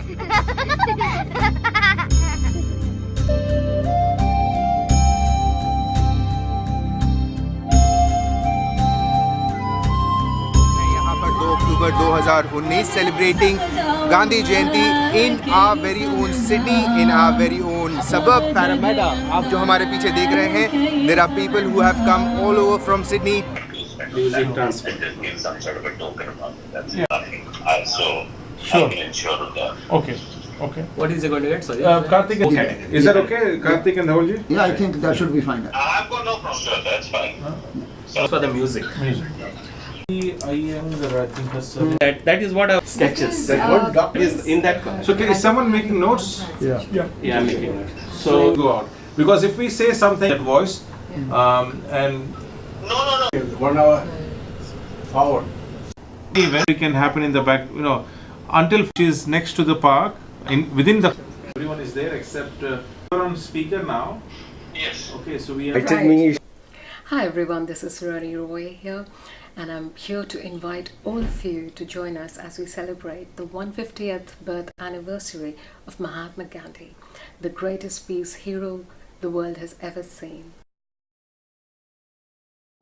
October 2019 celebrating Gandhi Jayanti in our very own city, in our very own suburb Parramata. आप जो हमारे पीछे देख रहे हैं, there are people who have come all over from Sydney. Music transfer. Give some sort of a token about it. That's nothing. So sure. I can ensure that. Okay. Okay. What is it going to get? Sorry. Karthik, okay. Is that okay? Karthik and Rahulji? Yeah, I think that should be fine. I've got no problem. Sure, that's fine. So for the music. That is what our sketches. What is in that? So is someone making notes? Yeah, I'm making notes. So go out. Because if we say something that voice and No. 1 hour forward. Event can happen in the back, until she is next to the park, within the everyone is there except we're on speaker now. Yes. Okay, so we are Hi everyone, this is Rani Roy here, and I'm here to invite all of you to join us as we celebrate the 150th birth anniversary of Mahatma Gandhi, the greatest peace hero the world has ever seen.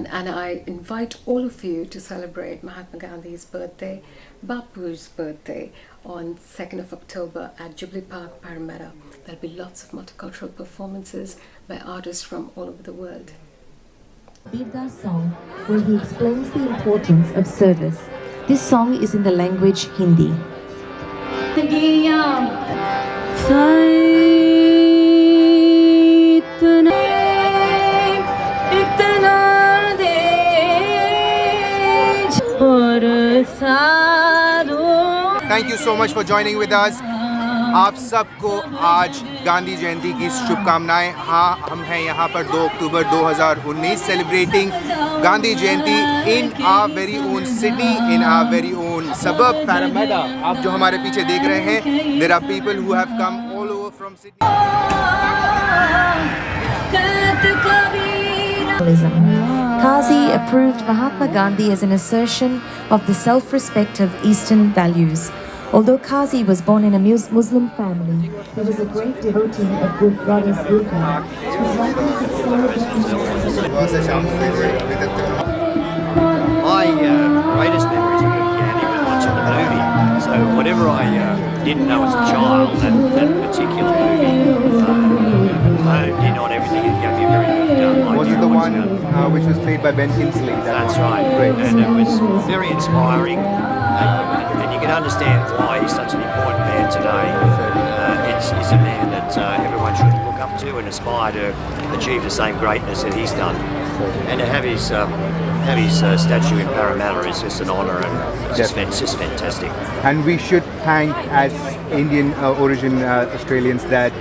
And I invite all of you to celebrate Mahatma Gandhi's birthday, Bapu's birthday, on 2nd of October at Jubilee Park, Parramata. There'll be lots of multicultural performances by artists from all over the world. Deevdas song where he explains the importance of service. This song is in the language Hindi. Thank you so much for joining with us. आप सबको आज गांधी जयंती की शुभकामनाएं। हाँ, हम हैं यहाँ पर 2 October 2019 celebrating Gandhi Jayanti in our very own city, in our very own suburb Parramatta. आप जो हमारे पीछे देख रहे हैं, there are people who have come all over from city. Kazi approved Mahatma Gandhi as an assertion of the self-respect of Eastern values. Although Kazi was born in a Muslim family, he was a great devotee of good goddess Durga. My greatest memories of Gandhi was watching the movie. So whatever I didn't know as a child, that particular movie honed in on everything and gave me a very good idea. Was it the one which was played by Ben Kingsley? That's right. Great. And it was very inspiring. And you can understand why he's such an important man today. He's a man that everyone should look up to and aspire to achieve the same greatness that he's done. And to have his statue in Parramata is just an honour, and it's just fantastic. And we should thank, as Indian origin Australians, that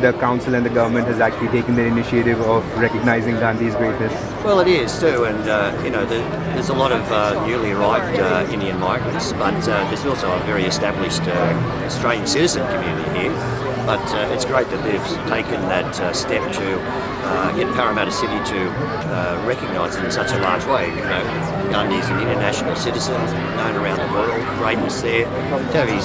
the council and the government has actually taken the initiative of recognising Gandhi's greatness. Well, it is too, and there's a lot of newly arrived Indian migrants, but there's also a very established Australian citizen community here. But it's great that they've taken that step to get Parramatta City to recognise it in such a large way. Gandhi is an international citizen, known around the world, greatness there. To have his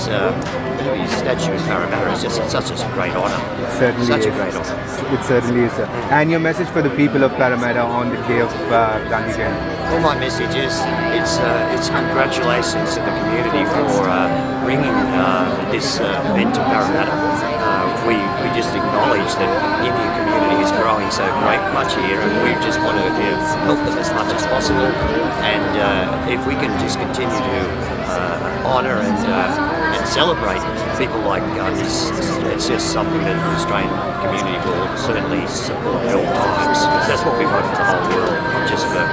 statue in Parramatta is just such a great honour. Certainly such is. a great honour. It certainly is, sir. And your message for the people of Parramatta on the day of Gandhi Jayanti? Well, my message is it's congratulations to the community for bringing this event to Parramatta. We just acknowledge that the Indian community is growing so much here, and we just want to help them as much as possible. And if we can just continue to honour and celebrate people like Gandhi, it's just something that the Australian community will certainly support at all times, because that's what we want for the whole world, not just for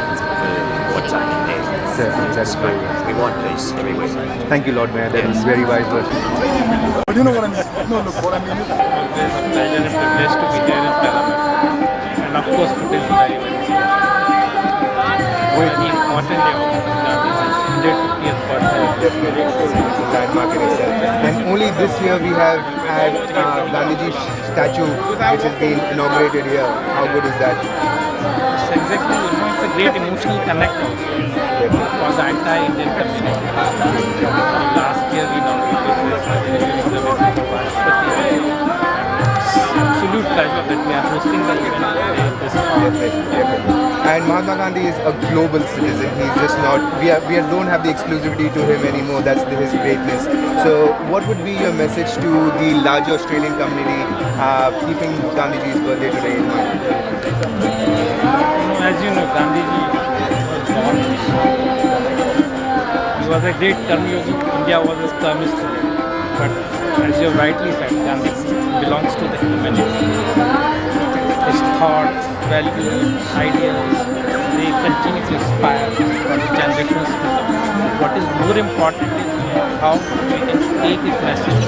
what's happening there. Certainly, that's great. We want peace everywhere. Thank you, Lord Mayor. That was very wise words. Do you know what I mean? No, look, what I mean is... There's a pleasure and privilege to be here in Parramata. And of course, it is very, very important day of Gandhi's 150th birthday. Definitely. It's a landmark in itself. And only this year we have had Gandhiji's statue, which has been inaugurated here. How good is that? It's exactly, it's a great emotional connect for the entire Indian community. Last year we inaugurated this pleasure that we are hosting the event this park. Definitely. And Mahatma Gandhi is a global citizen. He's just not, we don't have the exclusivity to him anymore. That's his greatness. So what would be your message to the larger Australian community keeping Gandhiji's birthday today in mind? As you know, Gandhiji was born. He was a great Karmayogi. India was his karmist. But as you rightly said, Gandhi belongs to the humanity. His thoughts, values, ideas, they continue to inspire for the generations to come. What is more important is how we can take his message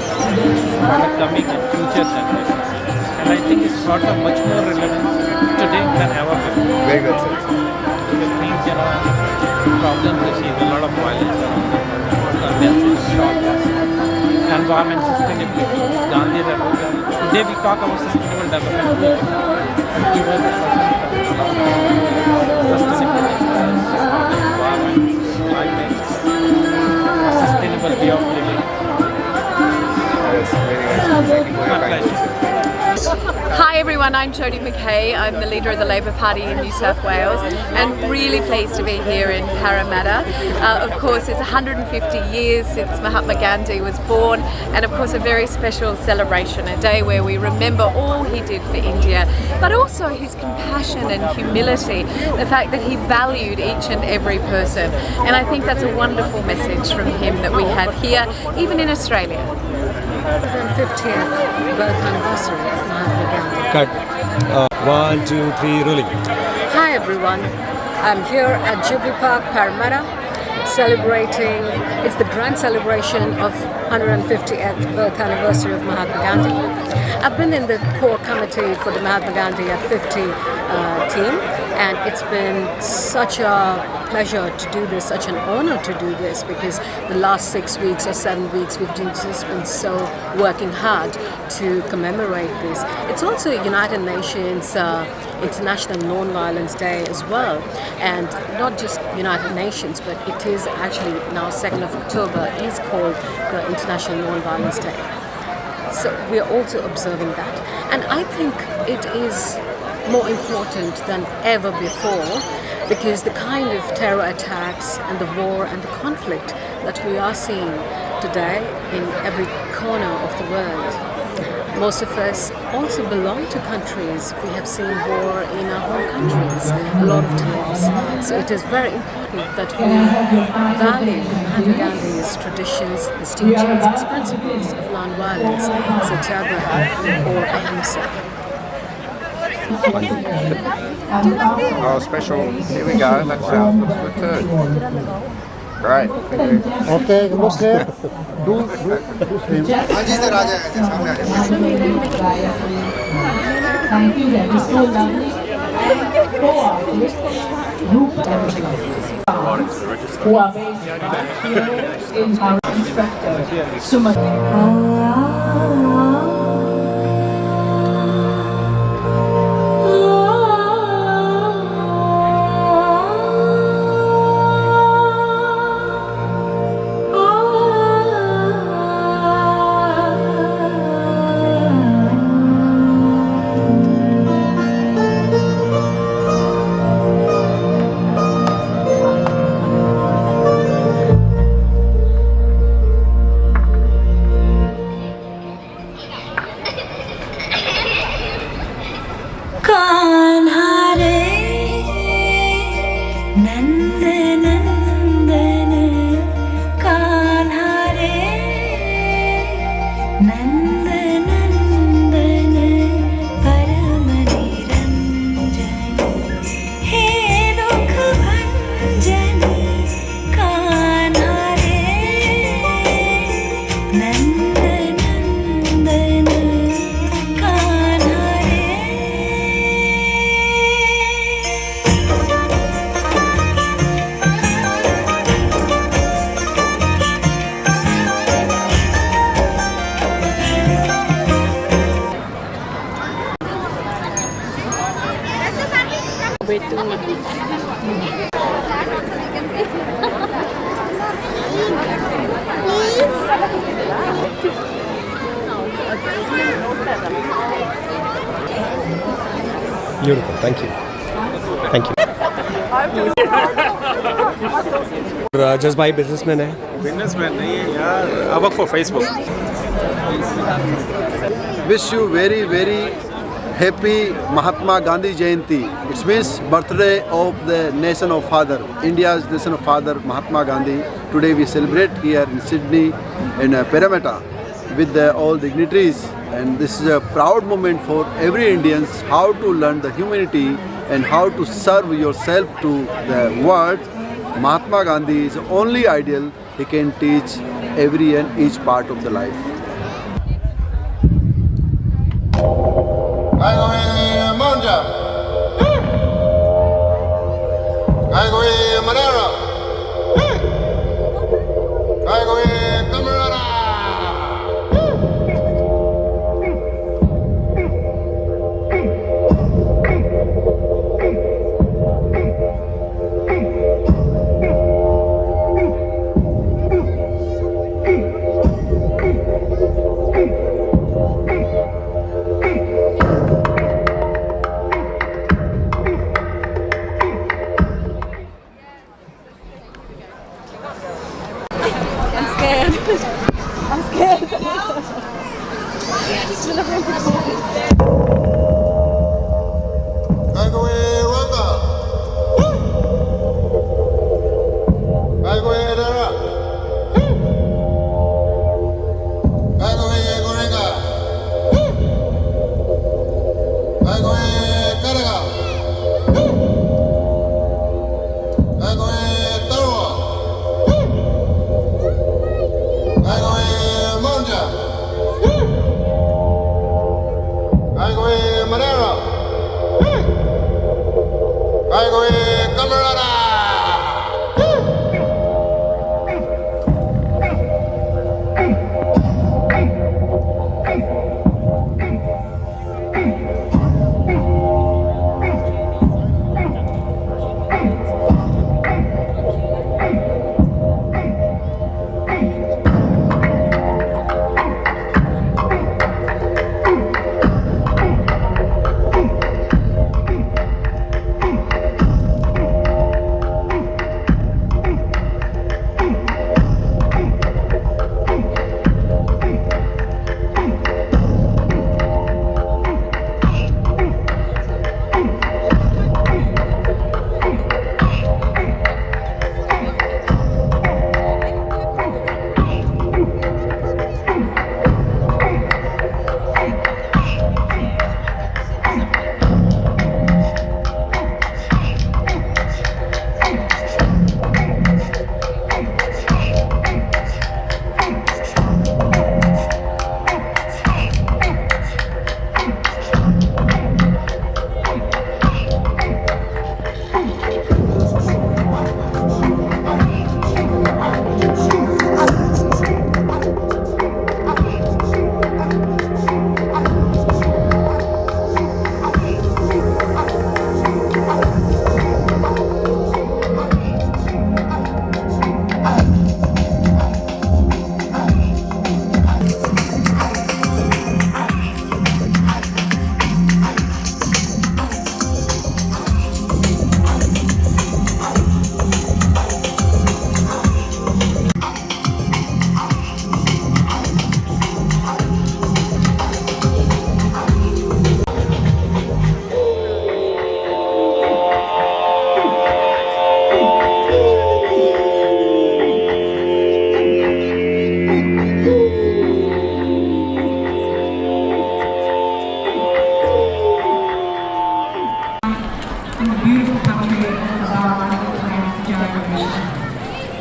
for the coming and future generations. And I think it's got a much more relevance today than ever before. Very well said. We think, problems we see, a lot of violence around the message, environment sustainability, Gandhi revolution. Today we talk about sustainable development goals. He was a sustainability, environment, climate, sustainable way of living. Yes, very nice. Thank you for your kindness. Hi everyone, I'm Jodi McKay. I'm the leader of the Labor Party in New South Wales and really pleased to be here in Parramata. Of course, it's 150 years since Mahatma Gandhi was born, and of course a very special celebration, a day where we remember all he did for India, but also his compassion and humility, the fact that he valued each and every person. And I think that's a wonderful message from him that we have here, even in Australia. 150th birth anniversary of Mahatma Gandhi. Cut. 1, 2, 3, rolling. Hi everyone, I'm here at Jubilee Park, Parramata, celebrating, it's the grand celebration of 150th birth anniversary of Mahatma Gandhi. I've been in the core committee for the Mahatma Gandhi at 50 team, and it's been such a pleasure to do this, such an honor to do this, because the last 6 weeks or 7 weeks we've just been so working hard to commemorate this. It's also United Nations International Non-Violence Day as well, and not just United Nations, but it is actually now 2nd of October is called the International Non-Violence Day. So we are also observing that, and I think it is more important than ever before, because the kind of terror attacks and the war and the conflict that we are seeing today in every corner of the world. Most of us also belong to countries. We have seen war in our home countries a lot of times. So it is very important that we value Mahatma Gandhi's traditions, his teachings, his principles of non-violence, satyagraha or ahimsa. Oh, special. Here we go. That's the third. Great. Okay, look here. Do same. Thank you, that is so lovely. Who are based here in our instructor, Subba Beautiful. Thank you. Thank you. Just by businessman है. Businessman नहीं है यार. I work for Facebook. Wish you very, very happy Mahatma Gandhi Jayanti. It means birthday of the nation of father, India's nation of father, Mahatma Gandhi. Today we celebrate here in Sydney, in Parramata, with all dignitaries. And this is a proud moment for every Indians, how to learn the humanity and how to serve yourself to the world. Mahatma Gandhi is the only ideal he can teach every and each part of the life.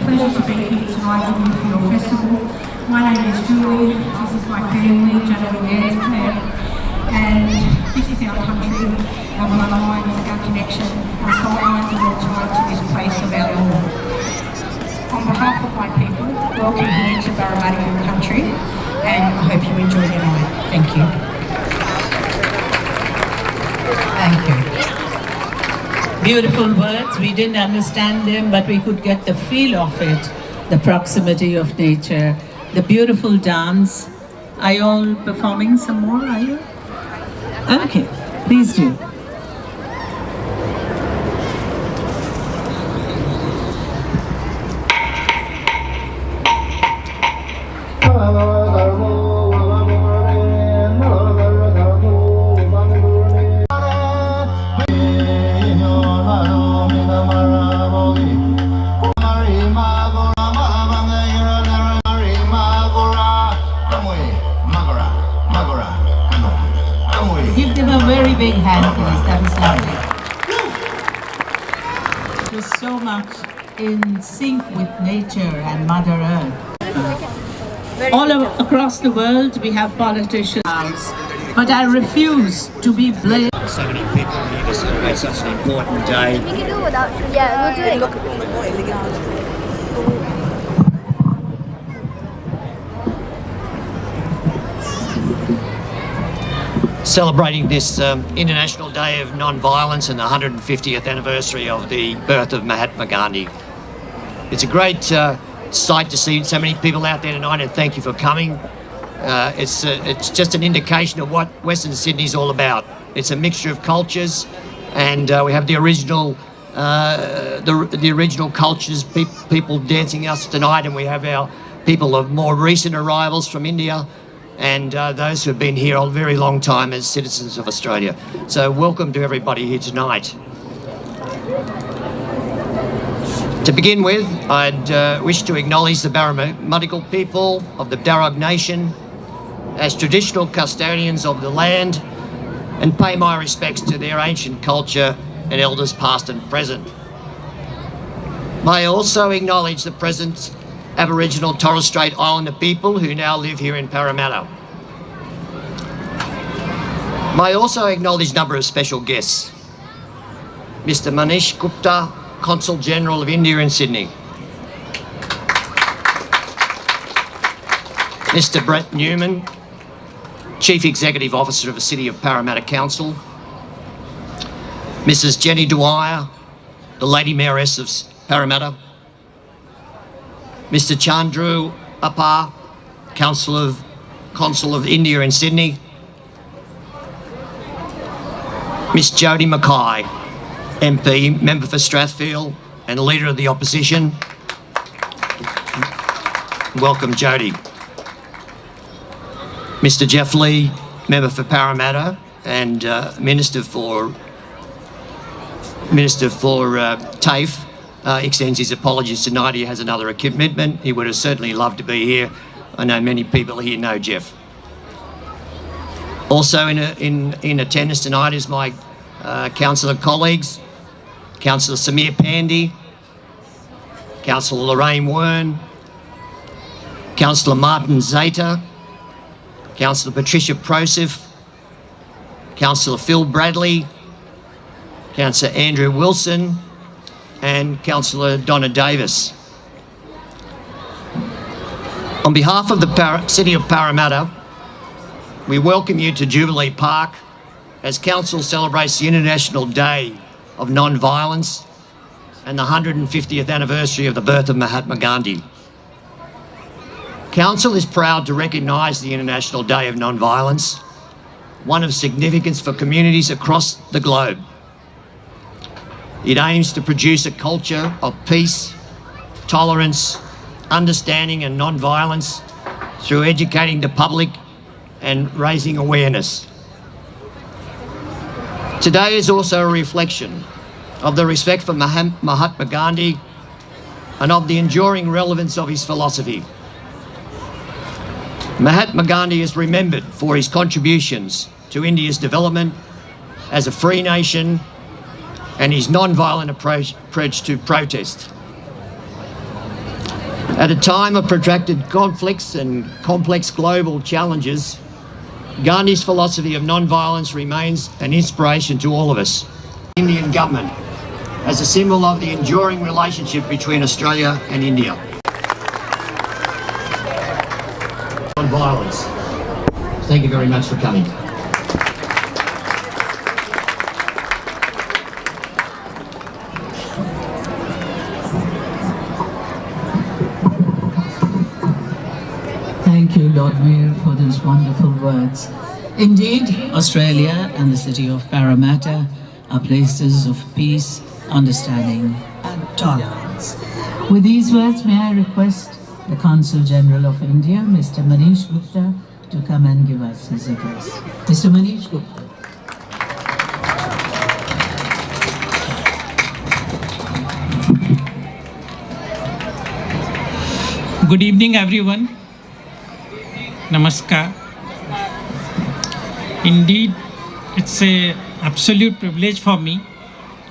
Pleasure to be here tonight with you for your festival. My name is Julie, this is my family, Jubilee Park, and this is our country, our bloodlines, our connection, our soul lines are all tied to this place of our Lord. On behalf of my people, welcome here to Parramata, your country, and I hope you enjoy your night. Thank you. Thank you. Beautiful words. We didn't understand them, but we could get the feel of it, the proximity of nature, the beautiful dance. Are you all performing some more, are you? Okay, please do. very big hand, please. That was lovely. It was so much in sync with nature and Mother Earth. Across the world, we have politicians, but I refuse to be blamed. So many people here to celebrate such an important day. We can do without. Yeah, we'll do it. Celebrating this International Day of Non-Violence and the 150th anniversary of the birth of Mahatma Gandhi. It's a great sight to see so many people out there tonight, and thank you for coming. It's just an indication of what Western Sydney's all about. It's a mixture of cultures, and we have the original cultures, people dancing us tonight, and we have our people of more recent arrivals from India, and those who have been here a very long time as citizens of Australia. So welcome to everybody here tonight. To begin with, I'd wish to acknowledge the Parramata people of the Darug Nation as traditional custodians of the land and pay my respects to their ancient culture and elders past and present. May I also acknowledge the present Aboriginal Torres Strait Islander people who now live here in Parramatta. May I also acknowledge a number of special guests. Mr. Manish Gupta, Consul General of India in Sydney. Mr. Brett Newman, Chief Executive Officer of the City of Parramatta Council. Mrs. Jenny Dwyer, the Lady Mayoress of Parramatta. Mr. Chandru Appar, Consul of India in Sydney. Miss Jodi McKay, MP, Member for Strathfield and Leader of the Opposition. Welcome, Jodi. Mr. Jeff Lee, Member for Parramatta and Minister for TAFE, extends his apologies tonight. He has another commitment. He would have certainly loved to be here. I know many people here know Jeff. Also in attendance tonight is my councillor colleagues, Councillor Sameer Pande, Councillor Lorraine Wern, Councillor Martin Zeta, Councillor Patricia Prosif, Councillor Phil Bradley, Councillor Andrew Wilson, and Councillor Donna Davis. On behalf of the City of Parramatta, we welcome you to Jubilee Park as Council celebrates the International Day of Non-Violence and the 150th anniversary of the birth of Mahatma Gandhi. Council is proud to recognise the International Day of Non-Violence, one of significance for communities across the globe. It aims to produce a culture of peace, tolerance, understanding and non-violence through educating the public and raising awareness. Today is also a reflection of the respect for Mahatma Gandhi and of the enduring relevance of his philosophy. Mahatma Gandhi is remembered for his contributions to India's development as a free nation and his non-violent approach to protest. At a time of protracted conflicts and complex global challenges, Gandhi's philosophy of non-violence remains an inspiration to all of us. The Indian government as a symbol of the enduring relationship between Australia and India. Non-violence. Thank you very much for coming. Thank you, Lord Mayor, for those wonderful words. Indeed, Australia and the city of Parramatta are places of peace, understanding and tolerance. With these words, may I request the Consul General of India, Mr. Manish Gupta, to come and give us his address. Mr. Manish Gupta. Good evening, everyone. Namaskar. Indeed, It's a absolute privilege for me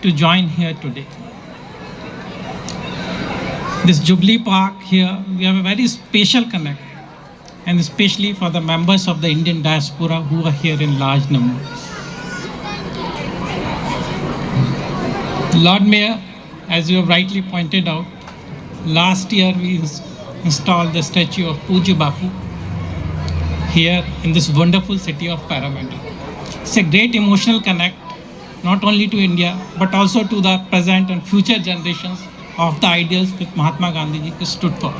to join here today. This Jubilee Park here, we have a very special connect, and especially for the members of the Indian diaspora who are here in large numbers. Lord Mayor, as you have rightly pointed out, last year we installed the statue of Pujya Bapu here in this wonderful city of Parramata. It's a great emotional connect, not only to India, but also to the present and future generations of the ideals that Mahatma Gandhi stood for.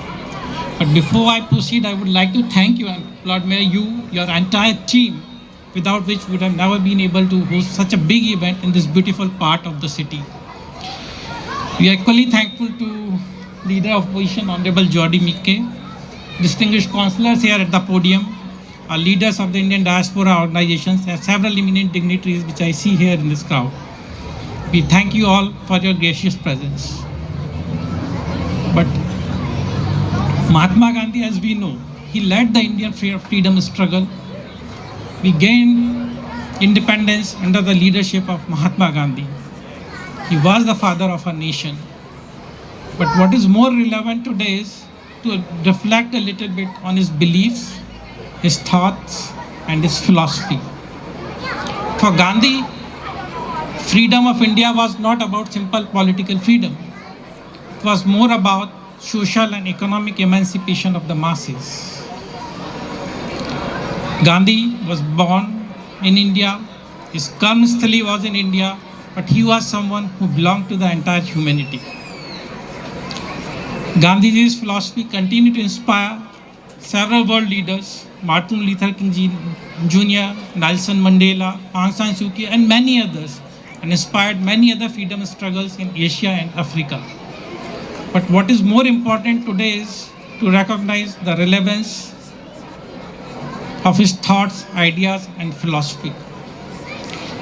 But before I proceed, I would like to thank you, Lord Mayor, your entire team, without which we would have never been able to host such a big event in this beautiful part of the city. We are equally thankful to Leader of Opposition, Honorable Jodi McKay, distinguished councillors here at the podium, our leaders of the Indian diaspora organizations, and several eminent dignitaries which I see here in this crowd. We thank you all for your gracious presence. But Mahatma Gandhi, as we know, he led the Indian freedom struggle. We gained independence under the leadership of Mahatma Gandhi. He was the father of our nation. But what is more relevant today is to reflect a little bit on his beliefs, his thoughts, and his philosophy. For Gandhi, freedom of India was not about simple political freedom. It was more about social and economic emancipation of the masses. Gandhi was born in India, his karmasthali was in India, but he was someone who belonged to the entire humanity. Gandhiji's philosophy continued to inspire several world leaders, Martin Luther King Jr., Nelson Mandela, Aung San Suu Kyi, and many others, and inspired many other freedom struggles in Asia and Africa. But what is more important today is to recognize the relevance of his thoughts, ideas, and philosophy.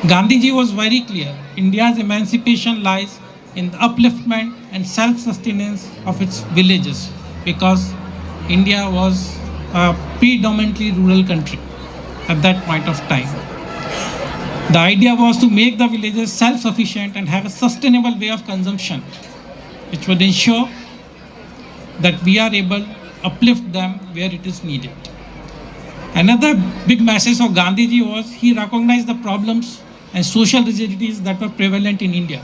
Gandhiji was very clear. India's emancipation lies in the upliftment and self-sustenance of its villages, because India was a predominantly rural country at that point of time. The idea was to make the villages self-sufficient and have a sustainable way of consumption, which would ensure that we are able to uplift them where it is needed. Another big message of Gandhiji was he recognized the problems and social rigidities that were prevalent in India.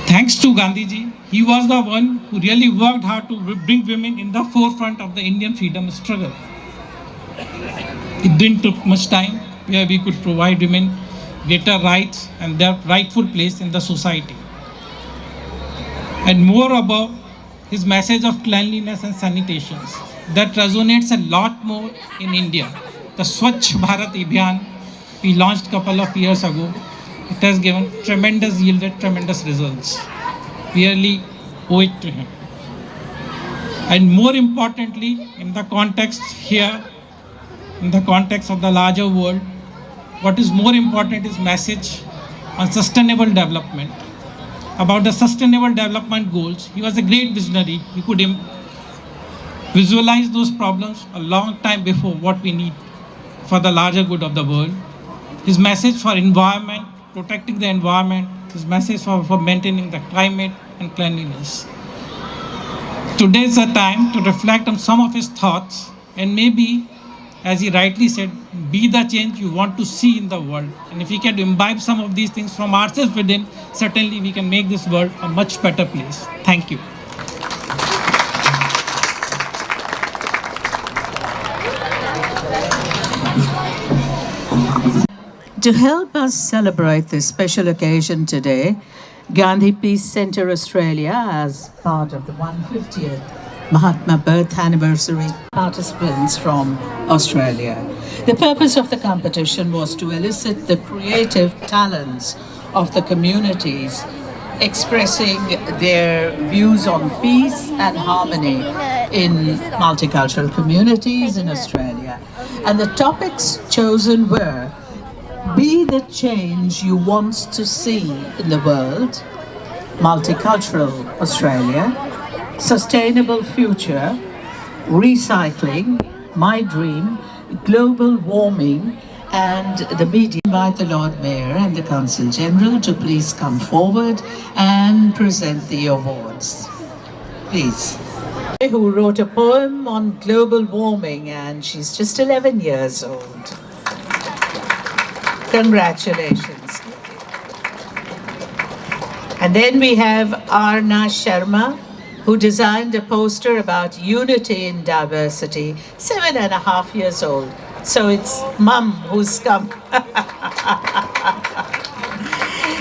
Thanks to Gandhiji, he was the one who really worked hard to bring women in the forefront of the Indian freedom struggle. It didn't take much time where we could provide women greater rights and their rightful place in the society. And more above, his message of cleanliness and sanitation that resonates a lot more in India. The Swachh Bharat Abhiyan we launched a couple of years ago. It has given yielded tremendous results. We really owe it to him. And more importantly, in the context here, in the context of the larger world, what is more important is message on sustainable development. About the sustainable development goals, he was a great visionary. He could visualize those problems a long time before what we need for the larger good of the world. His message for environment, protecting the environment, his message for maintaining the climate and cleanliness. Today is the time to reflect on some of his thoughts and maybe, as he rightly said, be the change you want to see in the world. And if we can imbibe some of these things from ourselves within, certainly we can make this world a much better place. Thank you. To help us celebrate this special occasion today, Gandhi Peace Centre Australia, as part of the 150th Mahatma birth anniversary, participants from Australia. The purpose of the competition was to elicit the creative talents of the communities, expressing their views on peace and harmony in multicultural communities in Australia. And the topics chosen were: be the change you want to see in the world, multicultural Australia, sustainable future, recycling, my dream, global warming, and the media. Invite the Lord Mayor and the Consul General to please come forward and present the awards. Please. Who wrote a poem on global warming, and she's just 11 years old. Congratulations. And then we have Arna Sharma, who designed a poster about unity in diversity, 7.5 years old. So it's Mum who's come.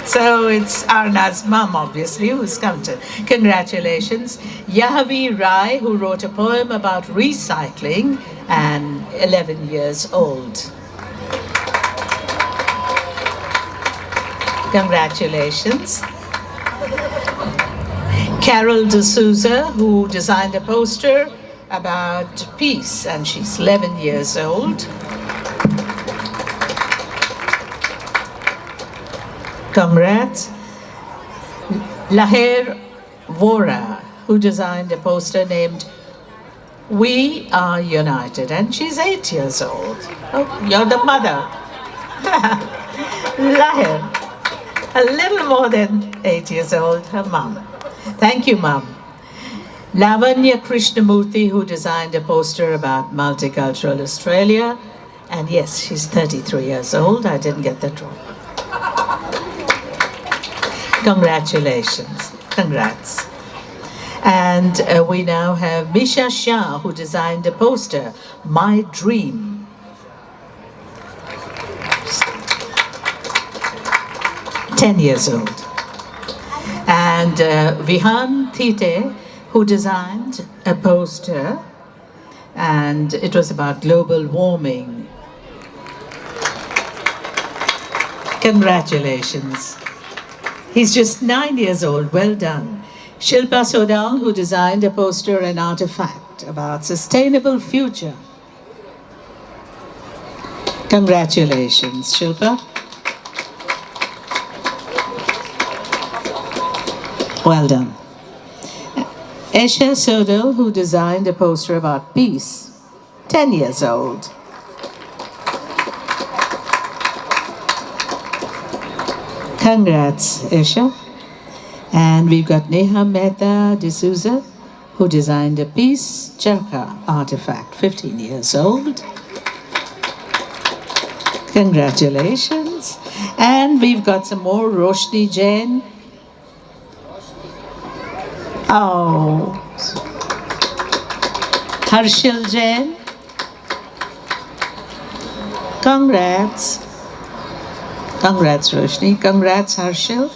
So it's Arna's mum, obviously, who's come to. Congratulations. Yahavi Rai, who wrote a poem about recycling, and 11 years old. Congratulations. Carol D'Souza, who designed a poster about peace, and she's 11 years old. Congrats. Laher Vora, who designed a poster named We Are United, and she's 8 years old. Oh, you're the mother. Laher, a little more than 8 years old, her mom. Thank you, Mom. Lavanya Krishnamurthy, who designed a poster about multicultural Australia, and yes, she's 33 years old. I didn't get that wrong. Congratulations. Congrats. And we now have Misha Shah, who designed a poster, My Dream. Ten years old. And Vihan Thite, who designed a poster, and it was about global warming. Congratulations. He's just 9 years old. Well done. Shilpa Sodal, who designed a poster and artifact about sustainable future. Congratulations, Shilpa. Well done. Esha Sodal, who designed a poster about peace, 10 years old. Congrats, Esha. And we've got Neha Mehta D'Souza, who designed a peace charkha artifact, 15 years old. Congratulations. And we've got some more. Roshni Jain. Oh. Harshil Jain. Congrats. Congrats, Roshni. Congrats, Harshil.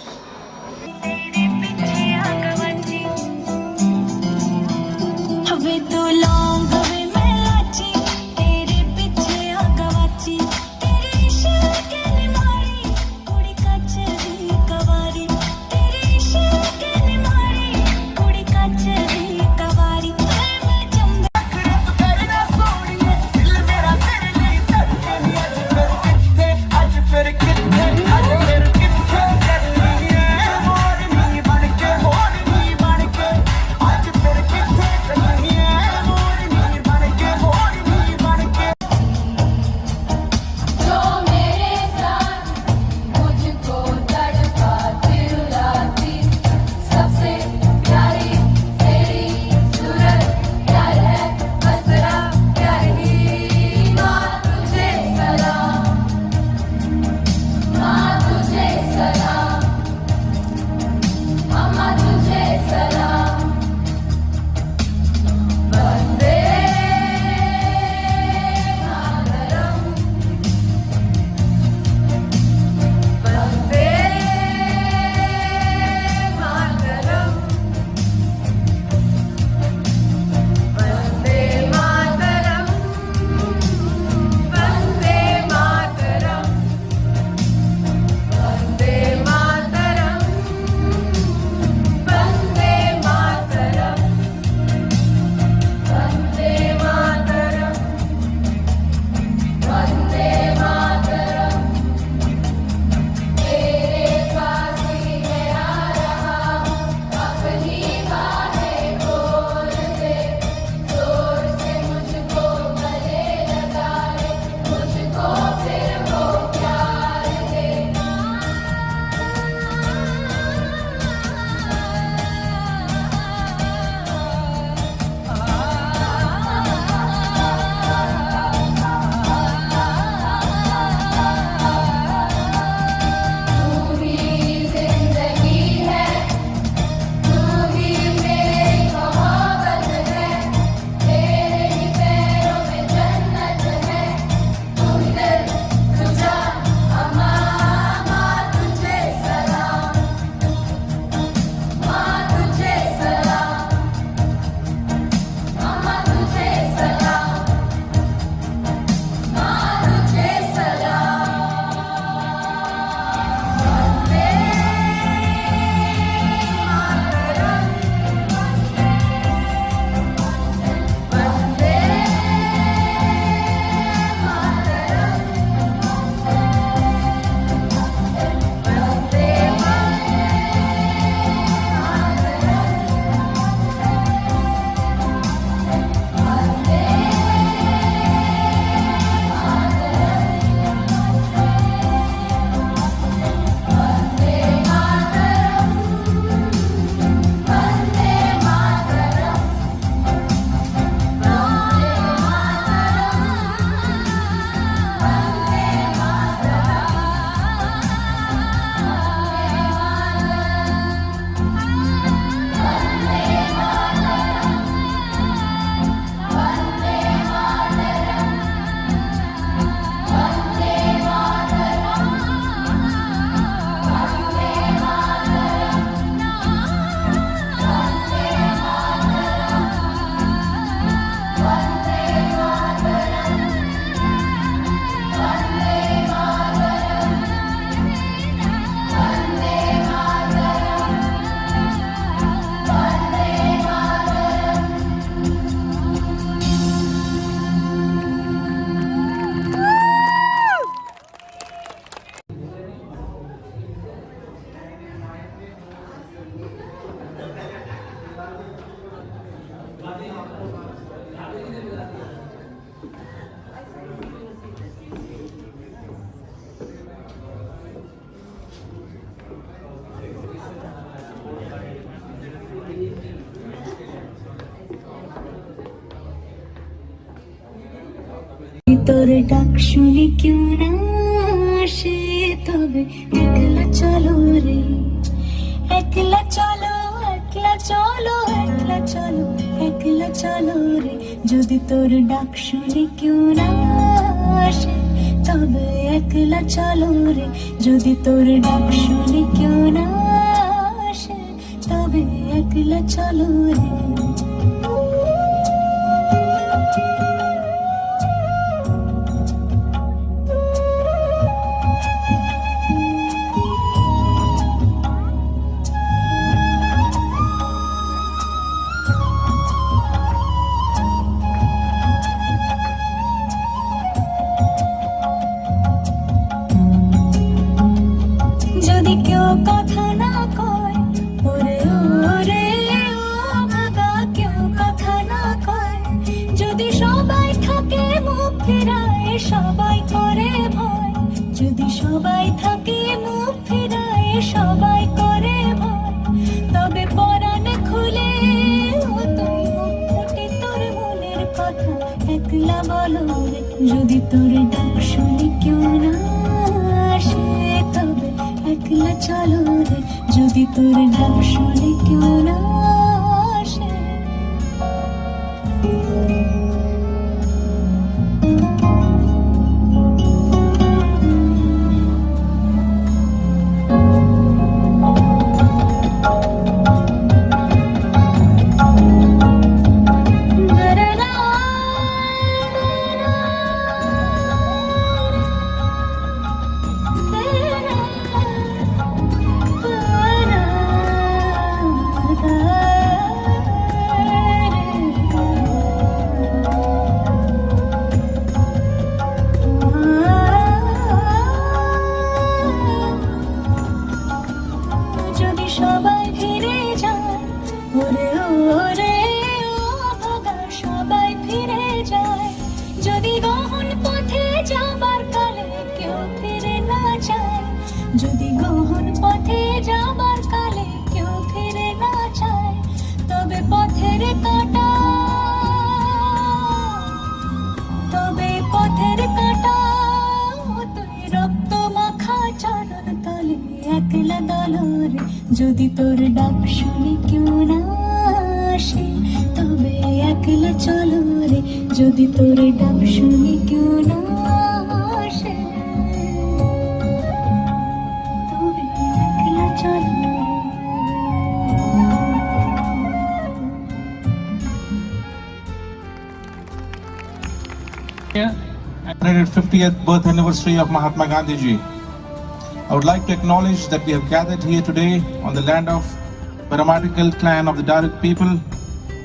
তোর ডাক শুনি কেউ না আসে তবে একলা চলো রে একলা চলো একলা চলো একলা চলো একলা চলো রে যদি তোর ডাক শুনি কেউ না আসে তবে একলা চলো রে যদি তোর ডাক শুনি কেউ না আসে তবে একলা চলো রে যদি কেউ কথা না কয় ওরে ওরে ও ভাগা কেউ কথা না কয় যদি সবাই থাকে মুখ ফিরায় সবাই করে ভয় যদি সবাই থাকে মুখ ফিরায় সবাই করে ভয় তবে পরাণ খুলে ও তুই মুখ ফুটে তোর মনের কথা একলা বলো রে যদি তোর ডাক শুনি কেউ না আসে তবে একলা চলো রে যদি তোর ডাক শুনি কেউ না আসে যদি সবাই ফিরে যায় ওরে ওরে ও ভাগা সবাই ফিরে যায় যদি গহন পথে যাবার কালে কেউ ফিরে না যায় যদি গহন পথে যাবার কালে কেউ ফিরে না যায় তবে পথের কাঁটা তুই রক্ত মাখা চরণ তলে একলা দলো রে যদি তোর ডাক শুনি কেউ না আসে তবে একলা চলো রে যদি তোর ডাক শুনি কেউ না আসে তবে একলা চলো রে 150th birth anniversary of Mahatma Gandhi ji. I would like to acknowledge that we have gathered here today on the land of Parramata clan of the Darug people,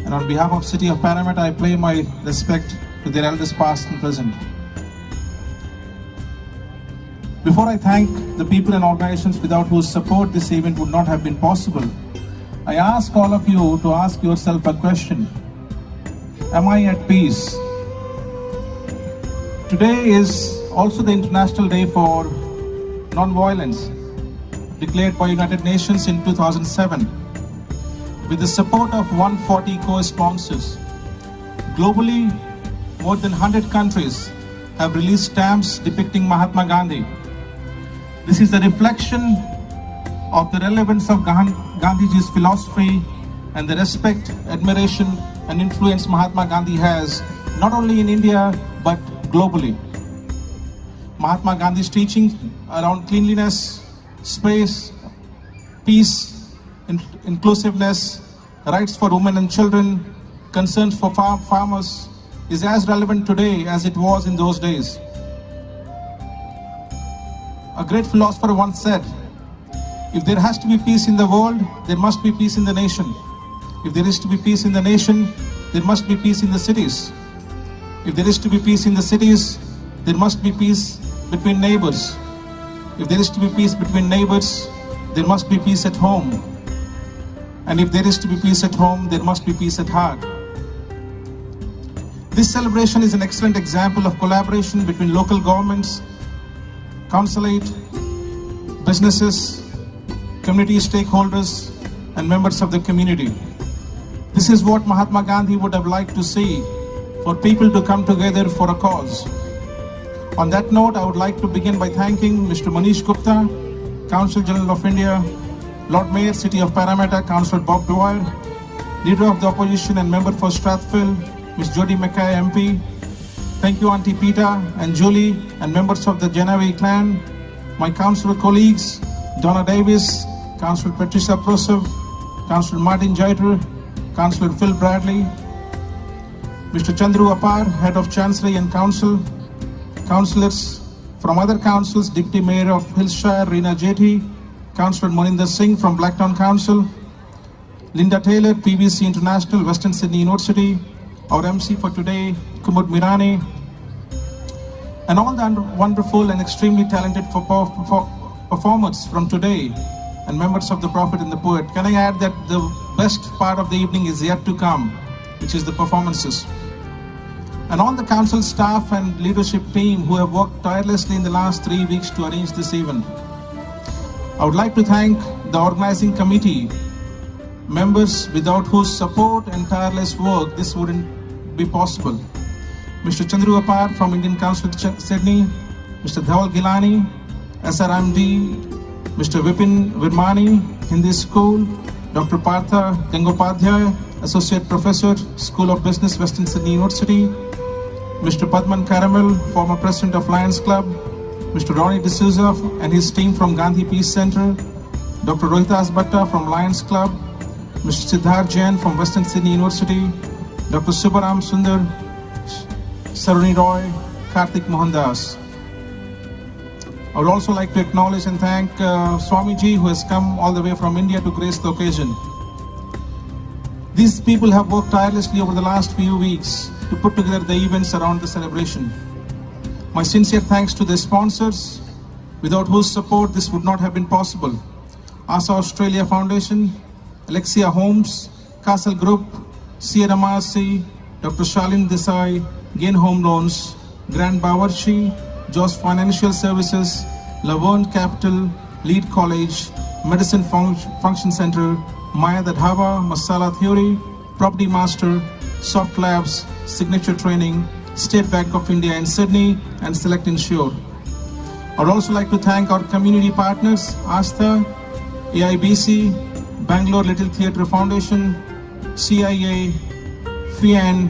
and on behalf of City of Parramata, I pay my respect to their elders past and present. Before I thank the people and organizations without whose support this event would not have been possible, I ask all of you to ask yourself a question. Am I at peace? Today is also the International Day for Non-Violence, declared by United Nations in 2007. With the support of 140 co-sponsors, globally, more than 100 countries have released stamps depicting Mahatma Gandhi. This is a reflection of the relevance of Gandhiji's philosophy and the respect, admiration, and influence Mahatma Gandhi has not only in India but globally. Mahatma Gandhi's teachings around cleanliness, space, peace, inclusiveness, rights for women and children, concerns for farmers is as relevant today as it was in those days. A great philosopher once said, if there has to be peace in the world, there must be peace in the nation. If there is to be peace in the nation, there must be peace in the cities. If there is to be peace in the cities, there must be peace between neighbors. If there is to be peace between neighbors, there must be peace at home. And if there is to be peace at home, there must be peace at heart. This celebration is an excellent example of collaboration between local governments, consulate, businesses, community stakeholders, and members of the community. This is what Mahatma Gandhi would have liked to see, for people to come together for a cause. On that note, I would like to begin by thanking Mr. Manish Gupta, Consul General of India, Lord Mayor, City of Parramatta, Councillor Bob Dwyer, Leader of the Opposition and Member for Strathfield, Ms. Jodi McKay MP. Thank you Auntie Peter and Julie and members of the Genevieve clan, my councillor colleagues, Donna Davis, Councillor Patricia Prosov, Councillor Martin Jaiter, Councillor Phil Bradley, Mr. Chandru Apar, Head of Chancery and Council, councillors from other councils, Deputy Mayor of Hillshire, Reena Jeti, Councillor Moninder Singh from Blacktown Council, Linda Taylor, PVC International, Western Sydney University, our MC for today, Kumud Mirani, and all the wonderful and extremely talented performers from today and members of the Prophet and the Poet. Can I add that the best part of the evening is yet to come, which is the performances. And all the council staff and leadership team who have worked tirelessly in the last 3 weeks to arrange this event. I would like to thank the organizing committee members without whose support and tireless work this wouldn't be possible. Mr. Chandru Apar from Indian Council Sydney, Mr. Dhawal Gilani, SRMD, Mr. Vipin Virmani, Hindi School, Dr. Partha Gangopadhyay, Associate Professor, School of Business, Western Sydney University, Mr. Padman Karamal, former President of Lions Club, Mr. Ronnie D'Souza and his team from Gandhi Peace Center, Dr. Rohitas Bhatta from Lions Club, Mr. Siddharth Jain from Western Sydney University, Dr. Subba Rao Sundar, Saruni Roy, Karthik Mohandas. I would also like to acknowledge and thank Swamiji, who has come all the way from India to grace the occasion. These people have worked tirelessly over the last few weeks to put together the events around the celebration. My sincere thanks to the sponsors, without whose support this would not have been possible. ASA Australia Foundation, Alexia Homes, Castle Group, Sierra Marcy, Dr. Shalin Desai, Gain Home Loans, Grand Bawarchi, Joss Financial Services, Laverne Capital, Lead College, Medicine Function Center, Maya the Dhaba, Masala Theory, Property Master, Soft Labs, Signature Training, State Bank of India in Sydney, and Select Insure. I would also like to thank our community partners, Astha, AIBC, Bangalore Little Theatre Foundation, CIA, FIAN,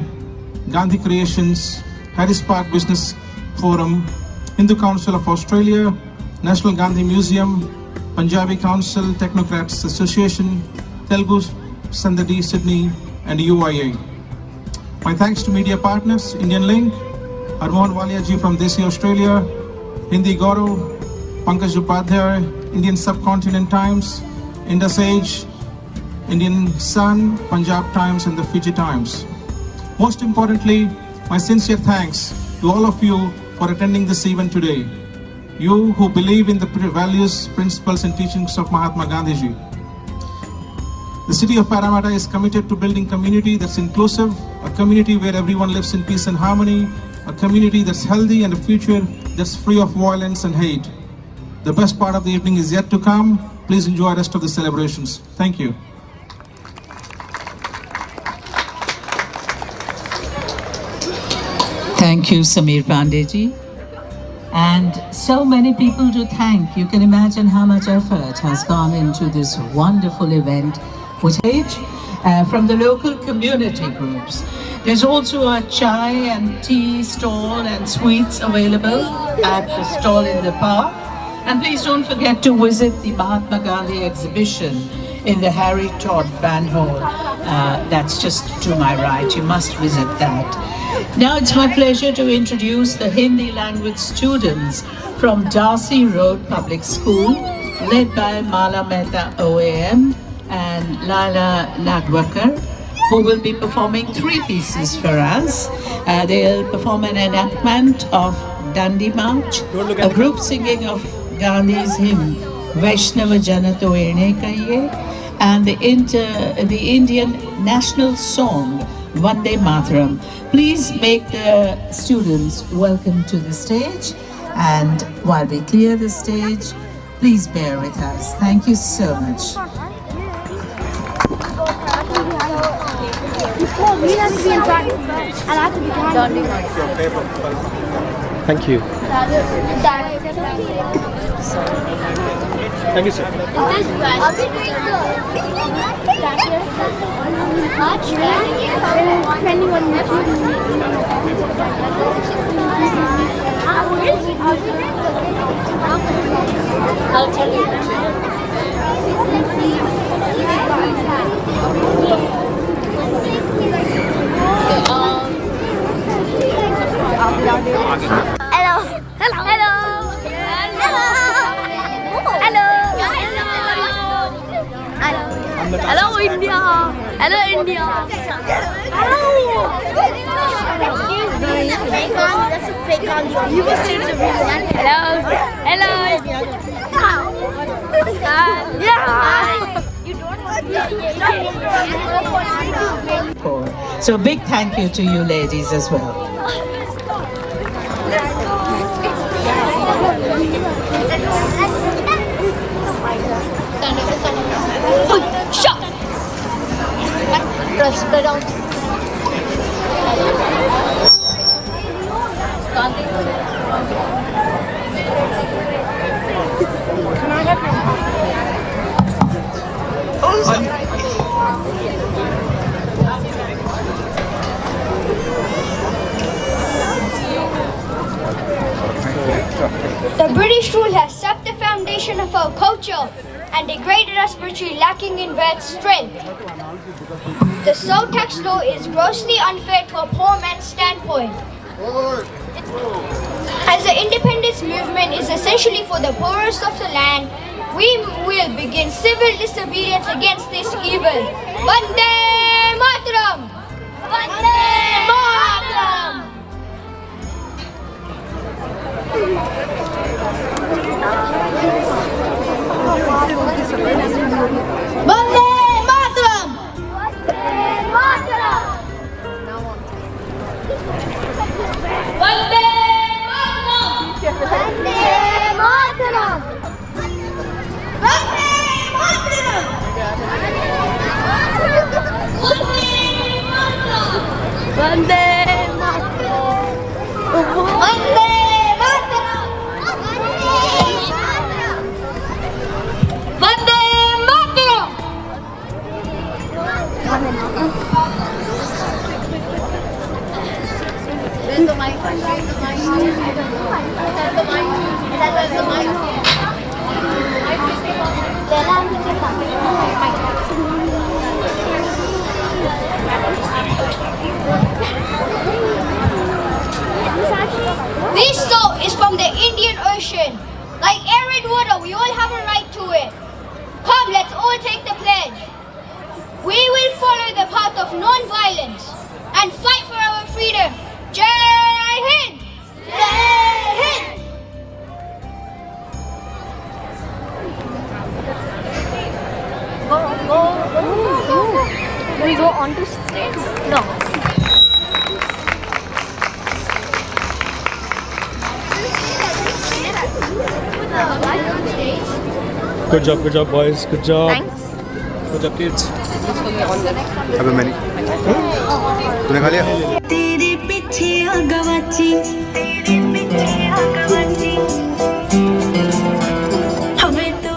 Gandhi Creations, Harris Park Business Forum, Hindu Council of Australia, National Gandhi Museum, Punjabi Council, Technocrats Association, Telugu Sandadi Sydney, and UIA. My thanks to media partners, Indian Link, Harmohan Walia ji from Desi Australia, Hindi Gaurav, Pankaj Upadhyay, Indian Subcontinent Times, Indus Age, Indian Sun, Punjab Times, and the Fiji Times. Most importantly, my sincere thanks to all of you for attending this event today. You who believe in the values, principles, and teachings of Mahatma Gandhi ji. The city of Parramatta is committed to building community that's inclusive, a community where everyone lives in peace and harmony, a community that's healthy, and a future that's free of violence and hate. The best part of the evening is yet to come. Please enjoy the rest of the celebrations. Thank you. Thank you, Sameer Pande ji. And so many people to thank. You can imagine how much effort has gone into this wonderful event, which from the local community groups. There's also a chai and tea stall and sweets available at the stall in the park. And please don't forget to visit the Mahatma Gandhi exhibition in the Harry Todd Band Hall. That's just to my right. You must visit that. Now it's my pleasure to introduce the Hindi language students from Darcy Road Public School, led by Mala Mehta OAM and Lala Nagwakar, who will be performing 3 pieces for us. They'll perform an enactment of Dandi March, a group singing of Gandhi's hymn, Vaishnava Jana To Ene Kahiye, and the Indian national song, Vande Mataram. Please make the students welcome to the stage, and while we clear the stage, please bear with us. Thank you so much. We have to be in practice first, and I have to be behind. Thank you. Thank you, sir. I'll tell you. Hello. Hello. Hello. Hello. Hello. Hello, India. Hello, India. Hello. That's a fake on the You will see the real one. Hello. Hello. Yeah. You don't So a big thank you to you ladies as well. Shut. Press it down. The British rule has sapped the foundation of our culture and degraded us spiritually, lacking in wealth strength. The sole tax law is grossly unfair to a poor man's standpoint. As the independence movement is essentially for the poorest of the land, we will begin civil disobedience against this evil. Vande Mataram! Vande Mataram! Vande Mataram! Vande Mataram! Vande Mataram! Vande Mataram! Vande Mataram! Vande Mataram! Vande Mataram! Where's the mic? Where's the mic? Where's the mic? Where's the mic? This song is from the Indian Ocean. Like air and water, we all have a right to it. Come, let's all take the pledge. We will follow the path of non-violence and fight for our freedom. Jai Hind! Jai Hind! Do we go on to stage? No. Good job, boys. Good job. Thanks. Good job, kids. अबे मैंने तूने खा लिया? तेरे पीछे गवाची तेरे पीछे गवाची हमें तो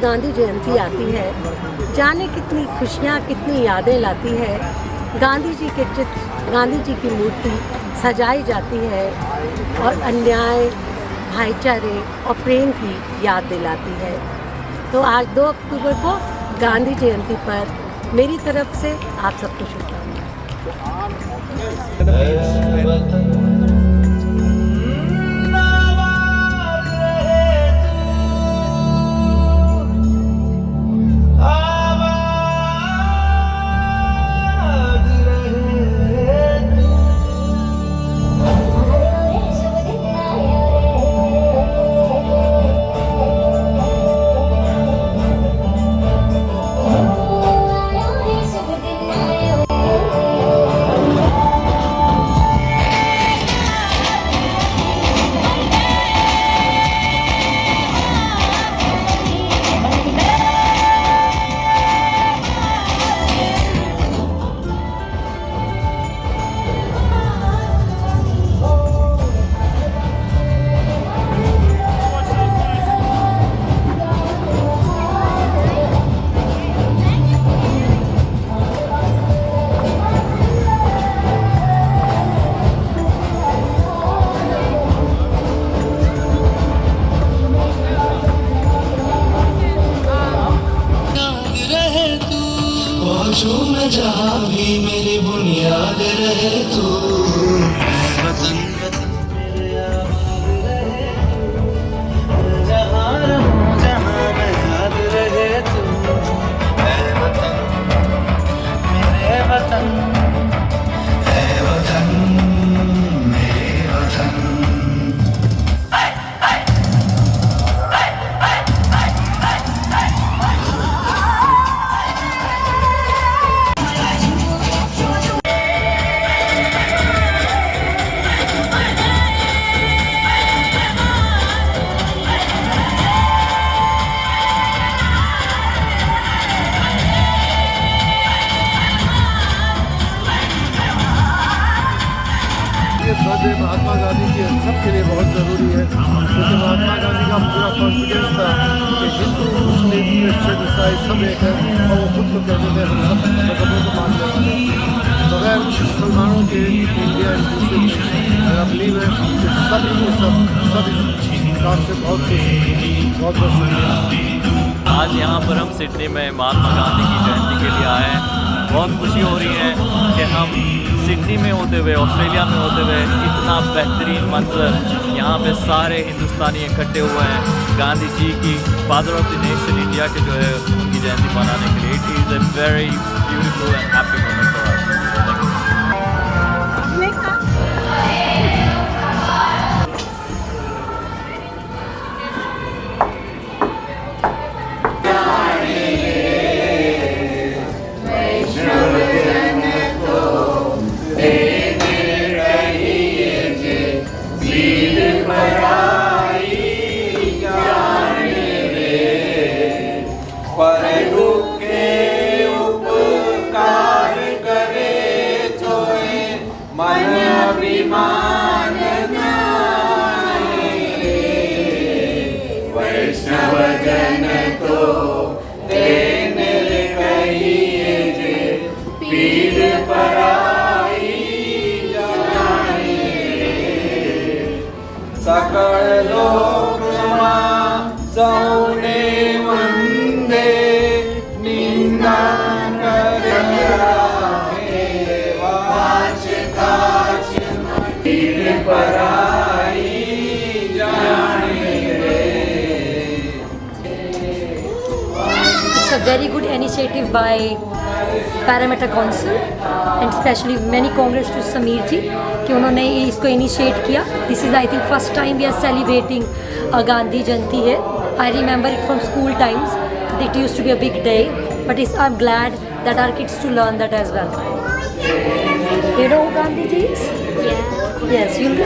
गांधी जयंती आती है, जाने कितनी खुशियाँ, कितनी यादें लाती है। गांधी जी के चित्र, गांधी जी की मूर्ति सजाई जाती है और अन्याय, भाईचारे और प्रेम की याद दिलाती है। तो आज 2 अक्टूबर को गांधी जयंती पर मेरी तरफ से आप सबको शुभकामनाएं। में जहाँ भी मेरी बुनियाद रहे तू, वतन वतन मेरे आबाद रहे तू, जहाँ रहूँ जहाँ मैं याद रहे तू, ऐ वतन मेरे वतन, ऐ वतन मेरे वतन। बर्थडे महात्मा गांधी के सबके लिए बहुत ज़रूरी है, क्योंकि महात्मा गांधी का पूरा कॉन्फिडेंस था कि हिंदू, मुस्लिम, क्रिश्चियन, ईसाई सब एक है और वो खुद को कहते थे हम सब मजहबों को मानने वाले हैं। बगैर मुसलमानों के इंडिया मेरा बिलीव है कि सब इस काम से बहुत खुश हैं। बहुत बहुत शुक्रिया। आज यहाँ पर हम सिडनी में महात्मा गांधी की जयंती के लिए आए हैं। बहुत खुशी हो रही है कि हम सिडनी में होते हुए, ऑस्ट्रेलिया में होते हुए इतना बेहतरीन मंजर यहाँ पे सारे हिंदुस्तानी इकट्ठे हुए हैं गांधी जी की, father of the nation India के जो है उनकी जयंती मनाने के लिए। It is a very beautiful and happy moment for us. सकल लोक सौने वंदे निंदा It's a very good initiative by Parramata Council and especially many congrats to Sameer ji कि उन्होंने इसको इनिशिएट किया. This is I think first time we are celebrating a Gandhi Jayanti here. I remember it from school times. It used to be a big day, but I'm glad that our kids to learn that as well. You know who Gandhi ji is? Yeah. Yes, you'll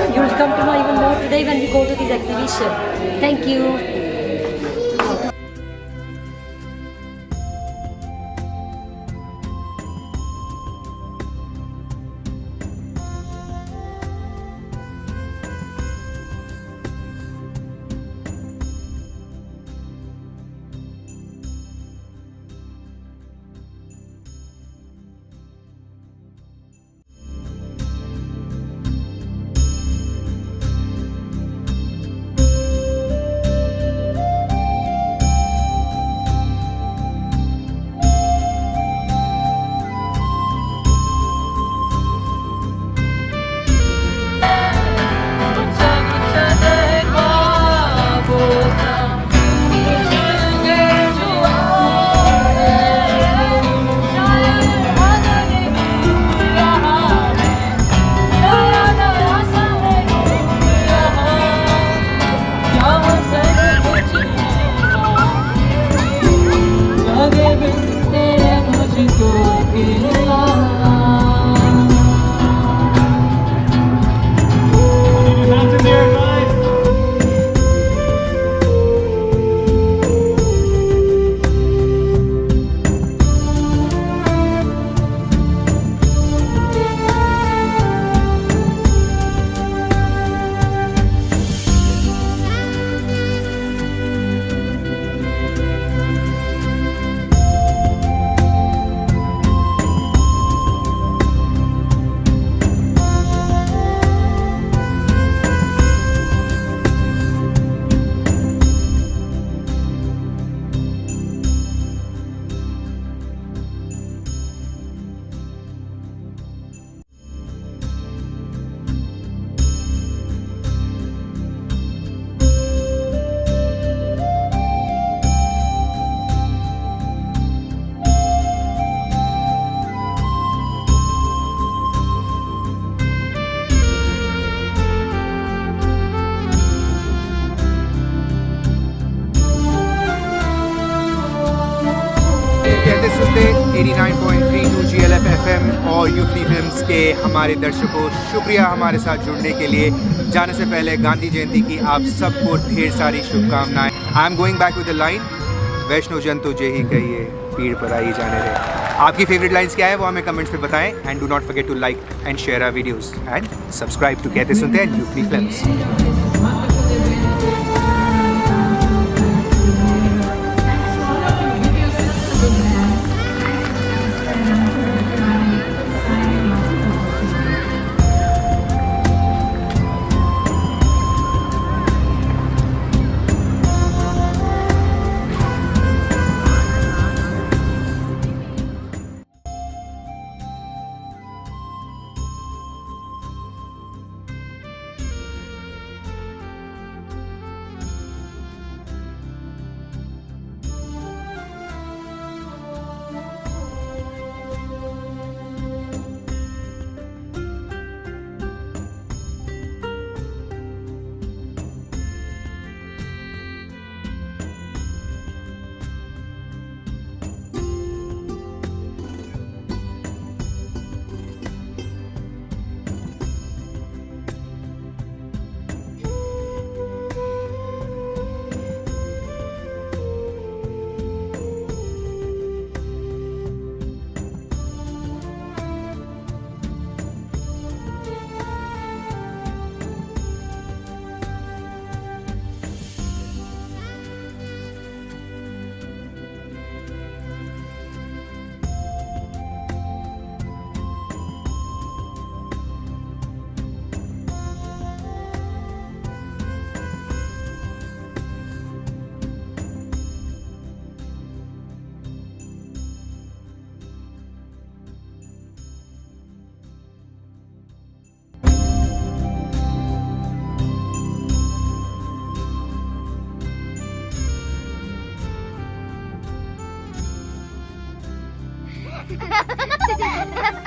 come to know even more today when we go to this exhibition. Thank you. कहते सुनते 89.32 GLF FM और यूफनी films के हमारे दर्शकों, शुक्रिया हमारे साथ जुड़ने के लिए। जाने से पहले गांधी जयंती की आप सबको ढेर सारी शुभकामनाएं। I am going back with the line, Vaishno जन तो जे ही कहिए, पीड़ पर आई जाने रहे। आपकी फेवरेट लाइंस क्या है वो हमें कमेंट्स में बताएं। And do not forget to like and share our videos and subscribe to Kahte Sunte and YouFunny films. Ha ha ha ha!